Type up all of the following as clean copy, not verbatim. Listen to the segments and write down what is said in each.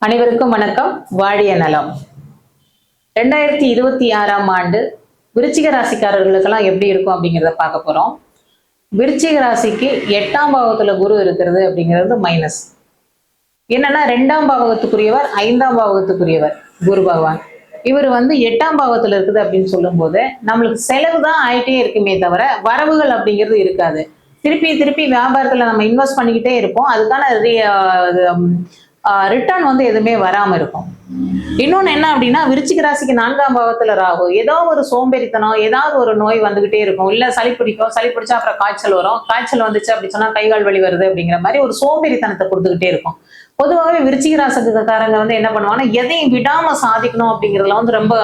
அனைவருக்கும் வணக்கம். வாழிய நலம். 2026ஆம் ஆண்டு விருச்சிக ராசிக்காரர்களுக்கெல்லாம் எப்படி இருக்கும் அப்படிங்கிறத பார்க்க போறோம். விருச்சிக ராசிக்கு 8ஆம் பாவத்துல குரு இருக்கிறது அப்படிங்கிறது மைனஸ். என்னன்னா 2ஆம் பாவகத்துக்குரியவர் 5ஆம் பாவகத்துக்குரியவர் குரு பகவான். இவர் 8ஆம் பாவத்துல இருக்குது அப்படின்னு சொல்லும் போது நம்மளுக்கு செலவு தான் ஆயிட்டே இருக்குமே தவிர வரவுகள் அப்படிங்கிறது இருக்காது. திருப்பி வியாபாரத்துல நம்ம இன்வெஸ்ட் பண்ணிக்கிட்டே இருப்போம். அதுக்கான ரிட்டர்ன் எதுவுமே வராம இருக்கும். இன்னொன்னு என்ன அப்படின்னா, விருச்சிக ராசிக்கு 4ஆம் பாவத்துல ராகு. ஏதோ ஒரு சோம்பேறித்தனம், ஏதாவது ஒரு நோய் வந்துகிட்டே இருக்கும். இல்ல சளி பிடிக்கும், சளி பிடிச்சா அப்புறம் காய்ச்சல் வரும். காய்ச்சல் வந்துச்சு அப்படி சொன்னா கைகால் வலி வருது அப்படிங்கிற மாதிரி ஒரு சோம்பேறித்தனத்தை கொடுத்துக்கிட்டே இருக்கும். பொதுவாகவே விருச்சிக ராசிக்காரங்க என்ன பண்ணுவாங்கன்னா, எதையும் விடாம சாதிக்கணும் அப்படிங்கிறதுல ரொம்ப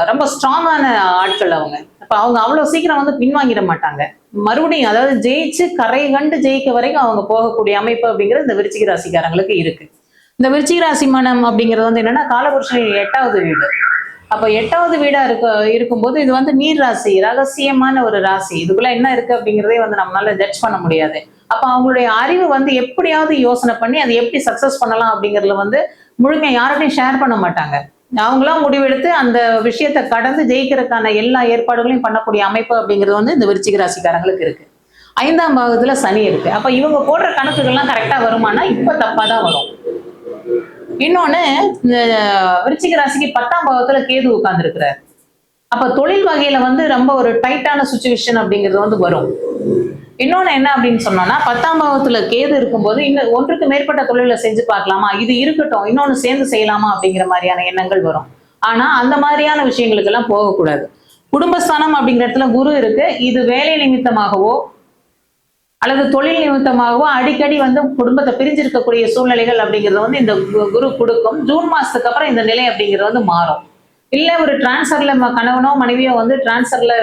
ரொம்ப ஸ்ட்ராங்கான ஆட்கள் அவங்க. அப்ப அவங்க அவ்வளவு சீக்கிரம் பின்வாங்கிட மாட்டாங்க. மறுபடியும் அதாவது ஜெயிச்சு கரை கண்டு ஜெயிக்க வரைக்கும் அவங்க போகக்கூடிய அமைப்பு அப்படிங்கிறது இந்த விருச்சிக ராசிக்காரங்களுக்கு இருக்கு. இந்த விருச்சிக ராசி மனம் அப்படிங்கிறது என்னன்னா காலபுருஷனின் 8வது வீடு. அப்ப 8வது வீடா இருக்கும்போது இது நீர் ராசி, ரகசியமான ஒரு ராசி. இதுக்குள்ள என்ன இருக்கு அப்படிங்கிறதே நம்மளால ஜட்ஜ் பண்ண முடியாது. அப்ப அவங்களுடைய அறிவு எப்படியாவது யோசனை பண்ணி அதை எப்படி சக்சஸ் பண்ணலாம் அப்படிங்கறதுல முழுமையா யார்கிட்டையும் ஷேர் பண்ண மாட்டாங்க. அவங்களாம் முடிவெடுத்து அந்த விஷயத்தை கடந்து ஜெயிக்கிறதுக்கான எல்லா ஏற்பாடுகளையும் பண்ணக்கூடிய அமைப்பு அப்படிங்கிறது இந்த விருச்சிக ராசிக்காரங்களுக்கு இருக்கு. 5ஆம் பாவத்துல சனி இருக்கு. அப்ப இவங்க போடுற கணக்குகள்லாம் கரெக்டா வருமானா இப்ப தப்பாதான் வரும். இன்னொன்னு, விருச்சிக ராசிக்கு 10ஆம் பாவத்துல கேது உட்கார்ந்து இருக்கிறார். அப்ப தொழில் வகையில ரொம்ப ஒரு டைட்டான சுச்சுவேஷன் அப்படிங்கிறது வரும். இன்னொன்னு என்ன அப்படின்னு சொன்னோம்னா, 10ஆம் பாவத்துல கேது இருக்கும்போது இன்னும் ஒன்றுக்கு மேற்பட்ட தொழிலை செஞ்சு பார்க்கலாமா, இது இருக்கட்டும் இன்னொன்னு சேர்ந்து செய்யலாமா அப்படிங்கிற மாதிரியான எண்ணங்கள் வரும். ஆனா அந்த மாதிரியான விஷயங்களுக்கு எல்லாம் போகக்கூடாது. குடும்பஸ்தானம் அப்படிங்கிற இடத்துல குரு இருக்கு. இது வேலை நிமித்தமாகவோ அல்லது தொழில் நிமித்தமாகவோ அடிக்கடி குடும்பத்தை பிரிஞ்சிருக்கக்கூடிய சூழ்நிலைகள் அப்படிங்கிறது இந்த குரு கொடுக்கும். ஜூன் மாசத்துக்கு அப்புறம் இந்த நிலை அப்படிங்கிறது மாறும். இல்ல ஒரு டிரான்ஸ்ஃபர்ல கணவனோ மனைவியோ டிரான்ஸ்ஃபர்ல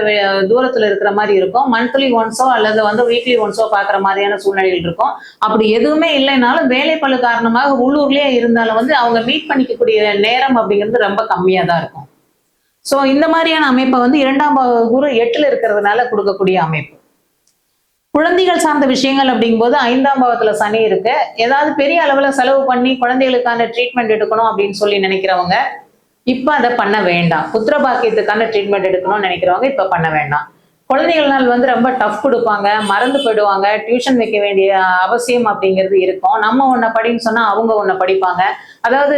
தூரத்துல இருக்கிற மாதிரி இருக்கும். மந்த்லி ஒன்ஸோ அல்லது வீக்லி ஒன்ஸோ பாக்குற மாதிரியான சூழ்நிலைகள் இருக்கும். அப்படி எதுவுமே இல்லைனாலும் வேலைப்பளு காரணமாக உள்ளூர்லயே இருந்தாலும் அவங்க மீட் பண்ணிக்கக்கூடிய நேரம் அப்படிங்கிறது ரொம்ப கம்மியா தான் இருக்கும். சோ இந்த மாதிரியான அமைப்பை 2ஆம் குரு 8ல இருக்கிறதுனால கொடுக்கக்கூடிய அமைப்பு. குழந்தைகள் சார்ந்த விஷயங்கள் அப்படிங்கும்போது 5ஆம் பாவத்துல சனி இருக்கு. ஏதாவது பெரிய அளவுல செலவு பண்ணி குழந்தைகளுக்கான ட்ரீட்மெண்ட் எடுக்கணும் அப்படின்னு சொல்லி நினைக்கிறவங்க இப்ப அதை பண்ண வேண்டாம். புத்திர பாக்கியத்துக்கான ட்ரீட்மெண்ட் எடுக்கணும்னு நினைக்கிறவங்க இப்ப பண்ண வேண்டாம். குழந்தைகள்னால் ரொம்ப டஃப் கொடுப்பாங்க, மறந்து போயிடுவாங்க, டியூஷன் வைக்க வேண்டிய அவசியம் அப்படிங்கிறது இருக்கும். நம்ம ஒன்ன படின்னு சொன்னா அவங்க ஒன்ன படிப்பாங்க. அதாவது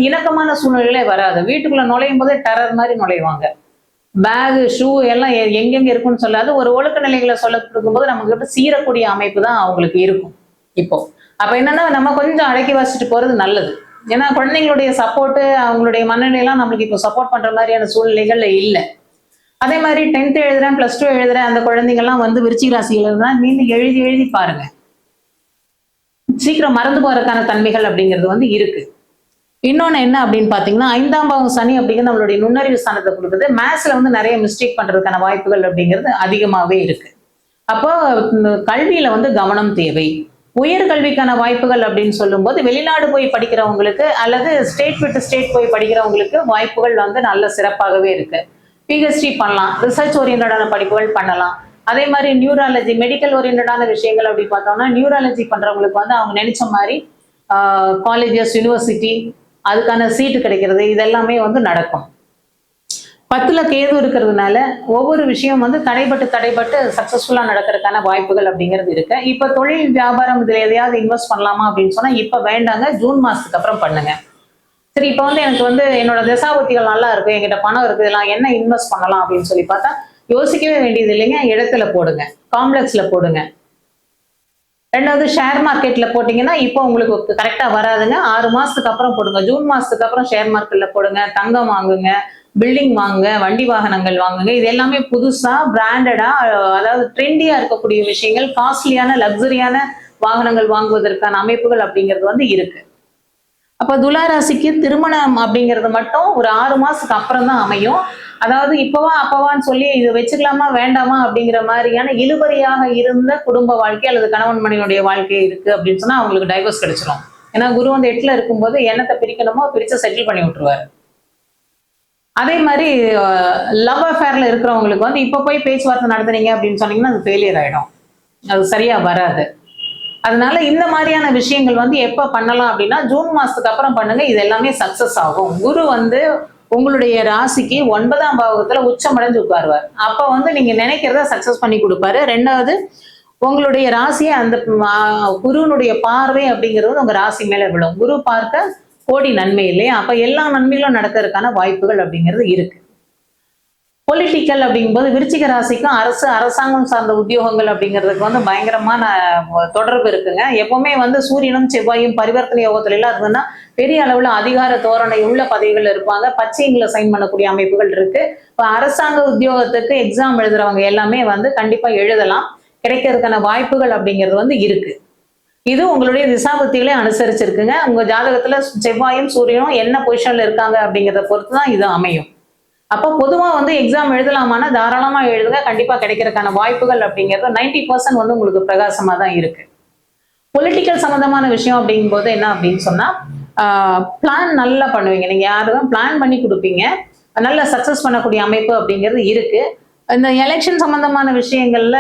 இணக்கமான சூழ்நிலைகளே வராது. வீட்டுக்குள்ள நுழையும் போதே டெரர் மாதிரி நுழைவாங்க. பேகு ஷூ எல்லாம் எங்கெங்க இருக்குன்னு சொல்லாது ஒரு ஒழுக்க நிலைகளை சொல்ல கொடுக்கும்போது நமக்கு கிட்ட சீரக்கூடிய அமைப்பு தான் அவங்களுக்கு இருக்கும். இப்போ அப்ப என்னன்னா நம்ம கொஞ்சம் அடக்கி வச்சுட்டு போறது நல்லது. ஏன்னா குழந்தைங்களுடைய சப்போர்ட், அவங்களுடைய மனநிலையெல்லாம் நம்மளுக்கு இப்போ சப்போர்ட் பண்ற மாதிரியான சூழ்நிலைகள்ல இல்லை. அதே மாதிரி 10th எழுதுறேன், +2 எழுதுறேன் அந்த குழந்தைங்கள்லாம் விருச்சிக ராசியில இருந்தா மீண்டும் எழுதி பாருங்க. சீக்கிரம் மறந்து போறதுக்கான தன்மைகள் அப்படிங்கிறது இருக்கு. இன்னொன்னு என்ன அப்படின்னு பாத்தீங்கன்னா, 5ஆம் பாவம் சனி அப்படிங்கிறது நம்மளுடைய நுண்ணறிவு ஸ்தானத்தை கொடுக்குது. மேத்ஸ்ல நிறைய மிஸ்டேக் பண்றதுக்கான வாய்ப்புகள் அப்படிங்கிறது அதிகமாவே இருக்கு. அப்போ கல்வியில கவனம் தேவை. உயர்கல்விக்கான வாய்ப்புகள் அப்படின்னு சொல்லும் போது வெளிநாடு போய் படிக்கிறவங்களுக்கு அல்லது ஸ்டேட் விட்டு ஸ்டேட் போய் படிக்கிறவங்களுக்கு வாய்ப்புகள் நல்ல சிறப்பாகவே இருக்கு. பிஹெச்டி பண்ணலாம், ரிசர்ச் ஓரியன்டான படிப்புகள் பண்ணலாம். அதே மாதிரி நியூராலஜி, மெடிக்கல் ஓரியன்டான விஷயங்கள் அப்படி பார்த்தோம்னா நியூராலஜி பண்றவங்களுக்கு அவங்க நினைச்ச மாதிரி காலேஜஸ், யூனிவர்சிட்டி அதுக்கான சீட்டு கிடைக்கிறது இதெல்லாமே நடக்கும். 10ல கேது இருக்கிறதுனால ஒவ்வொரு விஷயம் தடைபட்டு சக்சஸ்ஃபுல்லா நடக்கிறதுக்கான வாய்ப்புகள் அப்படிங்கிறது இருக்கு. இப்ப தொழில் வியாபாரம் இதுல எதையாவது இன்வெஸ்ட் பண்ணலாமா அப்படின்னு சொன்னா இப்ப வேண்டாங்க, ஜூன் மாசத்துக்கு அப்புறம் பண்ணுங்க. சரி, இப்ப எனக்கு என்னோட தசாபுத்திகள் நல்லா இருக்கு, என்கிட்ட பணம் இருக்கு, இதெல்லாம் என்ன இன்வெஸ்ட் பண்ணலாம் அப்படின்னு சொல்லி பார்த்தா யோசிக்கவே வேண்டியது இல்லைங்க. இடத்துல போடுங்க, காம்ப்ளெக்ஸ்ல போடுங்க. 2வது ஷேர் மார்க்கெட்ல போட்டீங்கன்னா இப்போ உங்களுக்கு கரெக்டா வராதுங்க. 6 மாசத்துக்கு அப்புறம் போடுங்க. ஜூன் மாசத்துக்கு அப்புறம் ஷேர் மார்க்கெட்ல போடுங்க. தங்கம் வாங்குங்க, பில்டிங் வாங்குங்க, வண்டி வாகனங்கள் வாங்குங்க. இது எல்லாமே புதுசா பிராண்டடா, அதாவது ட்ரெண்டியா இருக்கக்கூடிய விஷயங்கள், காஸ்ட்லியான லக்ஸரியான வாகனங்கள் வாங்குவதற்கான அமைப்புகள் அப்படிங்கிறது இருக்கு. அப்ப துளாராசிக்கு திருமணம் அப்படிங்கிறது மட்டும் ஒரு 6 மாசத்துக்கு அப்புறம் தான் அமையும். அதாவது இப்பவா அப்பவான்னு சொல்லி இது வச்சுக்கலாமா வேண்டாமா அப்படிங்கிற மாதிரியான இழுபறியாக இருந்த குடும்ப வாழ்க்கை அல்லது கணவன் மனைவியுடைய வாழ்க்கை இருக்கு அப்படின்னு சொன்னா அவங்களுக்கு டைவர்ஸ் கிடைச்சிடும். ஏன்னா குரு 8ல இருக்கும்போது எண்ணத்தை பிரிக்கணுமோ பிரிச்சு செட்டில் பண்ணி விட்டுருவாரு. அதே மாதிரி லவ் அஃபேர்ல இருக்கிறவங்களுக்கு இப்ப போய் பேச்சுவார்த்தை நடத்துனீங்க அப்படின்னு சொன்னீங்கன்னா அது ஃபெயிலியர் ஆயிடும். அது சரியா வராது. அதனால இந்த மாதிரியான விஷயங்கள் வந்து எப்ப பண்ணலாம் அப்படின்னா ஜூன் மாசத்துக்கு அப்புறம் பண்ணுங்க. இது எல்லாமே சக்சஸ் ஆகும். குரு வந்து உங்களுடைய ராசிக்கு 9ஆம் பாவகத்துல உச்சமடைஞ்சு உட்காருவார். அப்ப வந்து நீங்க நினைக்கிறத சக்சஸ் பண்ணி கொடுப்பாரு. 2வது உங்களுடைய ராசியை அந்த குருவினுடைய பார்வை அப்படிங்கிறது உங்க ராசி மேல விழும். குரு பார்க்க கோடி நன்மை இல்லையா? அப்ப எல்லா நன்மைகளும் நடக்கிறதுக்கான வாய்ப்புகள் அப்படிங்கிறது இருக்கு. பொலிட்டிக்கல் அப்படிங்கும்போது விருச்சிக ராசிக்கும் அரசாங்கம் சார்ந்த உத்தியோகங்கள் அப்படிங்கிறதுக்கு வந்து பயங்கரமான தொடர்பு இருக்குங்க. எப்பவுமே வந்து சூரியனும் செவ்வாயும் பரிவர்த்தனை யோகத்துல எல்லாம் இருந்ததுன்னா பெரிய அளவுல அதிகார தோரணை உள்ள பதவிகள் இருப்பாங்க. பச்சைங்களை சைன் பண்ணக்கூடிய அமைப்புகள் இருக்கு. இப்ப அரசாங்க உத்தியோகத்துக்கு எக்ஸாம் எழுதுறவங்க எல்லாமே வந்து கண்டிப்பா எழுதலாம். கிடைக்கிறதுக்கான வாய்ப்புகள் அப்படிங்கிறது வந்து இருக்கு. இது உங்களுடைய திசாபுத்திகளை அனுசரிச்சிருக்குங்க. உங்க ஜாதகத்துல செவ்வாயும் சூரியனும் என்ன பொசிஷன்ல இருக்காங்க அப்படிங்கிறத பொறுத்து தான் இது அமையும். அப்போ பொதுவா வந்து எக்ஸாம் எழுதலாமான்னா தாராளமா எழுதுங்க. கண்டிப்பா கிடைக்கிறதுக்கான வாய்ப்புகள் அப்படிங்கிறது 90% வந்து உங்களுக்கு பிரகாசமா தான் இருக்கு. பொலிட்டிக்கல் சம்பந்தமான விஷயம் அப்படிங்கும்போது என்ன அப்படின்னு சொன்னா பிளான் நல்லா பண்ணுவீங்க. நீங்க யாரும் பிளான் பண்ணி கொடுப்பீங்க. நல்ல சக்சஸ் பண்ணக்கூடிய அமைப்பு அப்படிங்கிறது இருக்கு. இந்த எலெக்ஷன் சம்பந்தமான விஷயங்கள்ல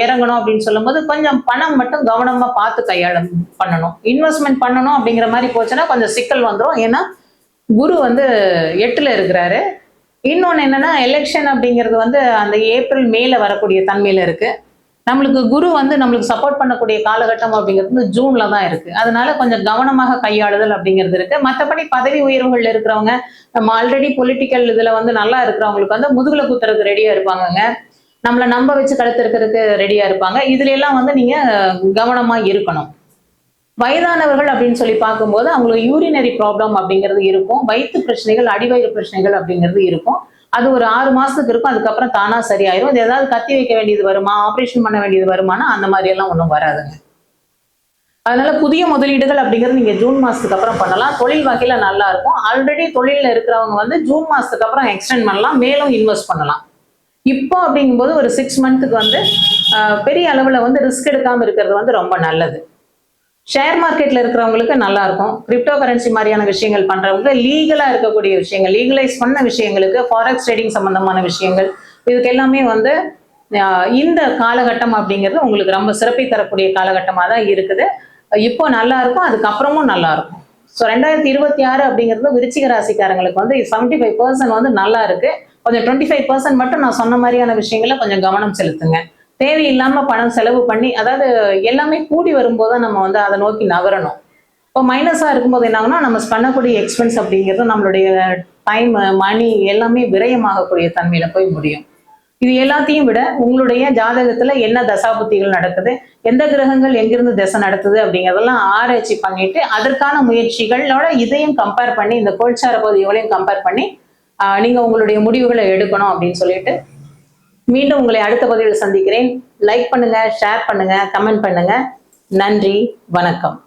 இறங்கணும் அப்படின்னு சொல்லும்போது கொஞ்சம் பணம் மட்டும் கவனமா பார்த்து பண்ணணும். இன்வெஸ்ட்மெண்ட் பண்ணணும் அப்படிங்கிற மாதிரி போச்சுன்னா கொஞ்சம் சிக்கல் வந்துடும். ஏன்னா குரு வந்து 8ல இருக்கிறாரு. இன்னொன்னு என்னன்னா எலெக்ஷன் அப்படிங்கிறது வந்து அந்த ஏப்ரல் மேல வரக்கூடிய தன்மையில இருக்கு. நம்மளுக்கு குரு வந்து நம்மளுக்கு சப்போர்ட் பண்ணக்கூடிய காலகட்டம் அப்படிங்கிறது வந்து ஜூன்ல தான் இருக்கு. அதனால கொஞ்சம் கவனமாக கையாளுதல் அப்படிங்கிறது இருக்கு. மற்றபடி பதவி உயர்வுகள் இருக்கிறவங்க, நம்ம ஆல்ரெடி பொலிட்டிக்கல் இதுல வந்து நல்லா இருக்கிறவங்களுக்கு வந்து முதுகுல குத்துறதுக்கு ரெடியா இருப்பாங்கங்க. நம்மளை நம்ப வச்சு கழுத்திருக்கிறதுக்கு ரெடியா இருப்பாங்க. இதுல எல்லாம் வந்து நீங்க கவனமா இருக்கணும். வயதானவர்கள் அப்படின்னு சொல்லி பார்க்கும்போது அவங்களுக்கு யூரினரி ப்ராப்ளம் அப்படிங்கிறது இருக்கும். வயிற்று பிரச்சனைகள், அடிவயிறு பிரச்சனைகள் அப்படிங்கிறது இருக்கும். அது ஒரு 6 மாசத்துக்கு இருக்கும். அதுக்கப்புறம் தானா சரியாயிரும். இது ஏதாவது கத்தி வைக்க வேண்டியது வருமா, ஆபரேஷன் பண்ண வேண்டியது வருமானா அந்த மாதிரி எல்லாம் ஒன்றும் வராதுங்க. அதனால புதிய முதலீடுகள் அப்படிங்கிறது நீங்க ஜூன் மாசத்துக்கு அப்புறம் பண்ணலாம். தொழில் வகையில நல்லா இருக்கும். ஆல்ரெடி தொழில இருக்கிறவங்க வந்து ஜூன் மாசத்துக்கு அப்புறம் எக்ஸ்டெண்ட் பண்ணலாம். மேலும் இன்வெஸ்ட் பண்ணலாம். இப்போ அப்படிங்கும்போது ஒரு 6 மந்த்துக்கு வந்து பெரிய அளவுல வந்து ரிஸ்க் எடுக்காம இருக்கிறது வந்து ரொம்ப நல்லது. ஷேர் மார்க்கெட்ல இருக்கிறவங்களுக்கு நல்லா இருக்கும். கிரிப்டோ கரன்சி மாதிரியான விஷயங்கள் பண்றவங்க, லீகலா இருக்கக்கூடிய விஷயங்கள், லீகலைஸ் பண்ண விஷயங்களுக்கு, ஃபாரெக்ஸ் ட்ரேடிங் சம்பந்தமான விஷயங்கள், இதுக்கு எல்லாமே வந்து இந்த காலகட்டம் அப்படிங்கிறது உங்களுக்கு ரொம்ப சிறப்பை தரக்கூடிய காலகட்டமா தான் இருக்குது. இப்போ நல்லா இருக்கும், அதுக்கப்புறமும் நல்லா இருக்கும். ஸோ 2026 அப்படிங்கிறது விருச்சிக ராசிக்காரங்களுக்கு வந்து 75% வந்து நல்லா இருக்கு. கொஞ்சம் 25% மட்டும் நான் சொன்ன மாதிரியான விஷயங்கள கொஞ்சம் கவனம் செலுத்துங்க. தேவையில்லாம பணம் செலவு பண்ணி, அதாவது எல்லாமே கூடி வரும்போது தான் நம்ம வந்து அதை நோக்கி நகரணும். இப்போ மைனஸா இருக்கும்போது என்ன ஆகும்னா நம்ம பண்ணக்கூடிய எக்ஸ்பென்ஸ் அப்படிங்கிறது நம்மளுடைய டைம், மணி எல்லாமே விரயமாகக்கூடிய தன்மையில போய் முடியும். இது எல்லாத்தையும் விட உங்களுடைய ஜாதகத்துல என்ன தசாபுத்திகள் நடக்குது, எந்த கிரகங்கள் எங்கிருந்து திசை நடத்துது அப்படிங்கிறதெல்லாம் ஆராய்ச்சி பண்ணிட்டு அதற்கான முயற்சிகளோட இதையும் கம்பேர் பண்ணி, இந்த கோல்சார பகுதிகளையும் கம்பேர் பண்ணி நீங்க உங்களுடைய முடிவுகளை எடுக்கணும் அப்படின்னு சொல்லிட்டு மீண்டும் உங்களை அடுத்த பதிவில் சந்திக்கிறேன். லைக் பண்ணுங்க, ஷேர் பண்ணுங்க, கமெண்ட் பண்ணுங்க. நன்றி, வணக்கம்.